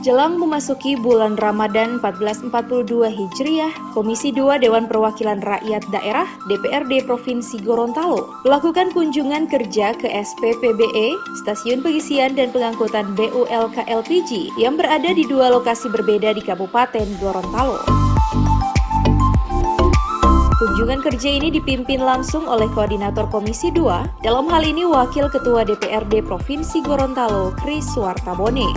Jelang memasuki bulan Ramadan 1442 Hijriah, Komisi 2 Dewan Perwakilan Rakyat Daerah DPRD Provinsi Gorontalo melakukan kunjungan kerja ke SPPBE, Stasiun Pengisian dan Pengangkutan BULK LPG yang berada di dua lokasi berbeda di Kabupaten Gorontalo. Kunjungan kerja ini dipimpin langsung oleh Koordinator Komisi 2, dalam hal ini Wakil Ketua DPRD Provinsi Gorontalo, Kris Suartabone.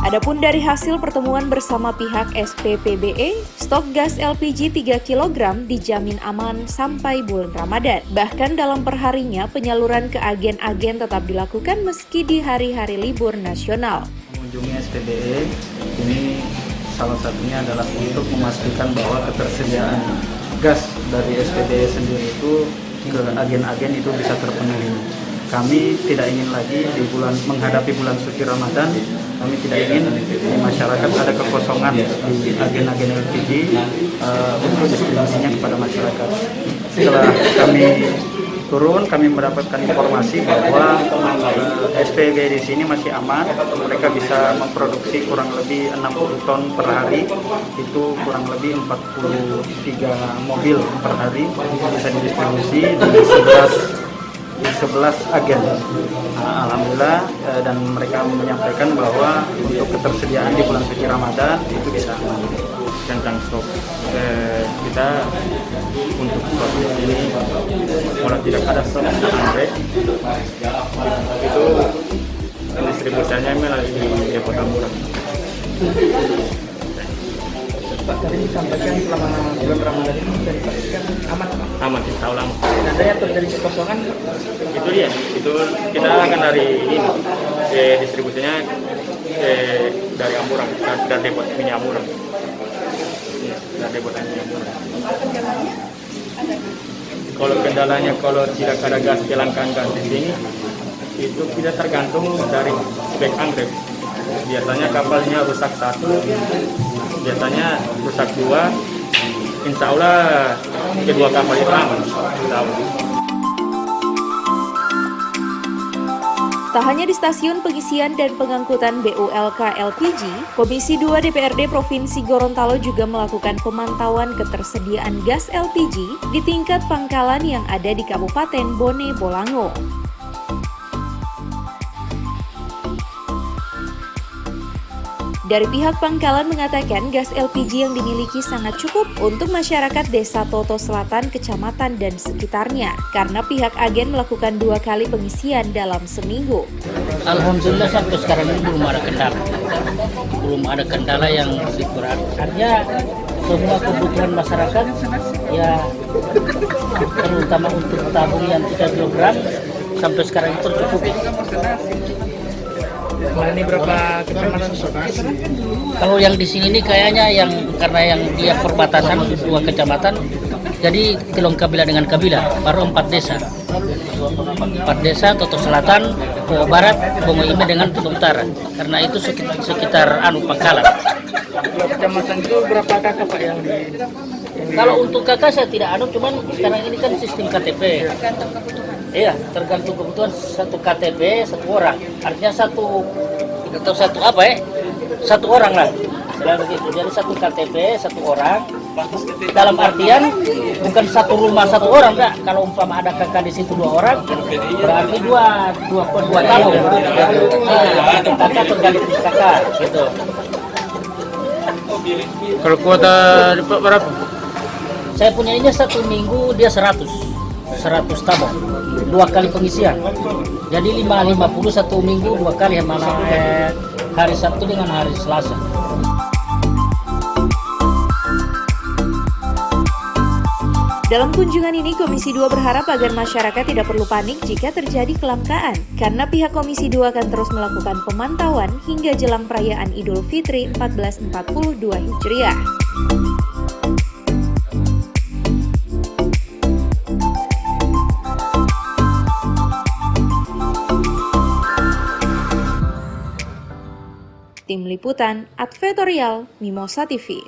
Adapun dari hasil pertemuan bersama pihak SPPBE, stok gas LPG 3 kg dijamin aman sampai bulan Ramadan. Bahkan dalam perharinya penyaluran ke agen-agen tetap dilakukan meski di hari-hari libur nasional. Mengunjungi SPBE ini salah satunya adalah untuk memastikan bahwa ketersediaan gas dari SPBE sendiri itu ke agen-agen itu bisa terpenuhi. Kami tidak ingin lagi menghadapi bulan suci Ramadan, kami tidak ingin di masyarakat ada kekosongan di agen-agen LPG untuk distribusinya kepada masyarakat. Setelah kami turun, kami mendapatkan informasi bahwa SPBE di sini masih aman. Mereka bisa memproduksi kurang lebih 60 ton per hari, itu kurang lebih 43 mobil per hari bisa didistribusi di 11 agen. Alhamdulillah, dan mereka menyampaikan bahwa untuk ketersediaan di bulan suci Ramadan itu bisa aman. Tentang stok kita untuk stok ini malah tidak ada stok anggrek, itu distribusinya melalui depot Amurang. Pak, tadi disampaikan selama bulan Ramadan ini bisa dipastikan aman, Pak? Aman, insya Allah aman. Nantinya terjadi kekosongan? Itu dia, itu kita akan dari ini distribusinya dari Amurang, dari depot minyak Amurang. Dari depot minyak Amurang. Kalau kendalanya, kalau tidak ada gas, kelangkaan gas di sini, itu tidak tergantung dari spek anggrek. Biasanya kapalnya rusak satu, biasanya rusak dua, insya Allah kedua kapal itu aman. Tak hanya di Stasiun Pengisian dan Pengangkutan BULK LPG, Komisi 2 DPRD Provinsi Gorontalo juga melakukan pemantauan ketersediaan gas LPG di tingkat pangkalan yang ada di Kabupaten Bone Bolango. Dari pihak pangkalan mengatakan gas LPG yang dimiliki sangat cukup untuk masyarakat Desa Toto Selatan, Kecamatan, dan sekitarnya, karena pihak agen melakukan 2 kali pengisian dalam seminggu. Alhamdulillah sampai sekarang ini belum ada kendala yang lebih berat. Artinya semua kebutuhan masyarakat, ya terutama untuk tabung yang 3 kg sampai sekarang itu tercukupi. Ini berapa kecamatan? Kalau yang di sini ini kayaknya karena yang dia perbatasan 2 kecamatan, jadi Tilong Kabila dengan Kabila baru 4 desa. 4 desa, Toto Selatan, Barat, Bongo Ime dengan Toto Utara. Karena itu sekitar pangkalan. Kalau kecamatan itu berapa kakak, Pak, yang di... Kalau untuk kakak saya tidak cuman sekarang ini kan sistem KTP. Iya, tergantung kebutuhan satu KTP, 1 orang. Artinya satu orang lah. Begitu. Jadi 1 KTP, 1 orang. Dalam artian bukan 1 rumah 1 orang, enggak. Kalau umpama ada kakak di situ 2 orang, berarti dua tabung. Satu kakak tergantung kakak, gitu. Kalau kuota berapa? Saya punya ini 1 minggu dia 100 tabung, 2 kali pengisian. Jadi 50 1 minggu 2 kali, hari Sabtu dengan hari Selasa. Dalam kunjungan ini, Komisi 2 berharap agar masyarakat tidak perlu panik jika terjadi kelangkaan, karena pihak Komisi 2 akan terus melakukan pemantauan hingga jelang perayaan Idul Fitri 1442 Hijriah. Tim Liputan Advertorial Mimosa TV.